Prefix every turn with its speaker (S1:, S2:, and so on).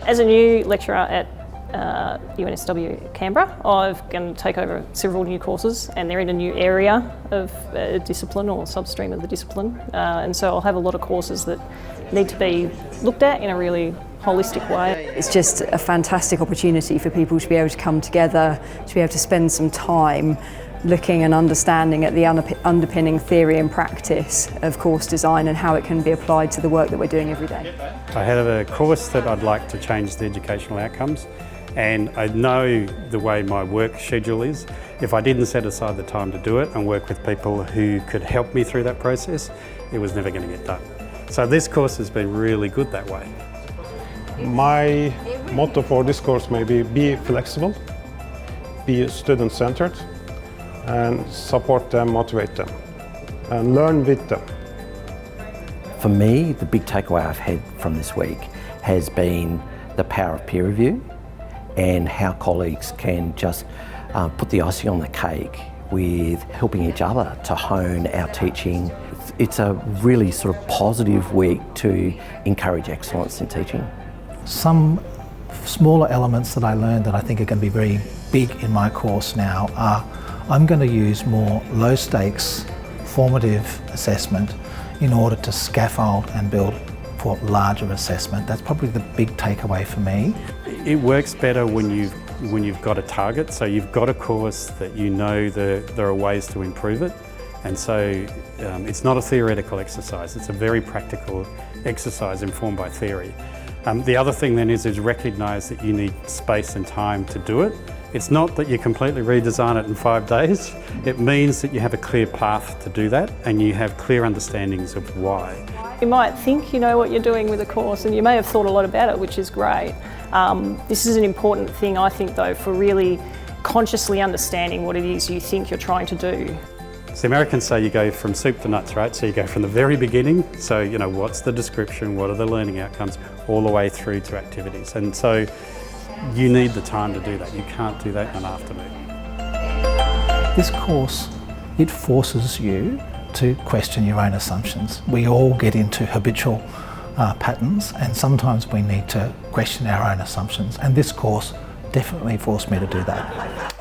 S1: As a new lecturer at UNSW Canberra, I'm going to take over several new courses, and they're in a new area of discipline or substream of the discipline, and so I'll have a lot of courses that need to be looked at in a really holistic way.
S2: It's just a fantastic opportunity for people to be able to come together, to be able to spend some time looking and understanding at the underpinning theory and practice of course design and how it can be applied to the work that we're doing every day.
S3: I have a course that I'd like to change the educational outcomes, and I know the way my work schedule is. If I didn't set aside the time to do it and work with people who could help me through that process, it was never going to get done. So this course has been really good that way.
S4: My motto for this course may be flexible, be student-centered, and support them, motivate them, and learn with them.
S5: For me, the big takeaway I've had from this week has been the power of peer review and how colleagues can just put the icing on the cake with helping each other to hone our teaching. It's a really sort of positive week to encourage excellence in teaching.
S6: Some smaller elements that I learned that I think are going to be very big in my course now are I'm going to use more low stakes formative assessment in order to scaffold and build for larger assessment. That's probably the big takeaway for me.
S3: It works better when you've got a target, so you've got a course that you know there are ways to improve it, and so it's not a theoretical exercise, it's a very practical exercise informed by theory. The other thing then is recognise that you need space and time to do it. It's not that you completely redesign it in 5 days. It means that you have a clear path to do that and you have clear understandings of why.
S1: You might think you know what you're doing with a course, and you may have thought a lot about it, which is great. This is an important thing, I think, though, for really consciously understanding what it is you think you're trying to do.
S3: So the Americans say you go from soup to nuts, right? So you go from the very beginning, so you know what's the description, what are the learning outcomes, all the way through to activities. And so you need the time to do that. You can't do that in an afternoon.
S6: This course, it forces you to question your own assumptions. We all get into habitual patterns, and sometimes we need to question our own assumptions, and this course definitely forced me to do that.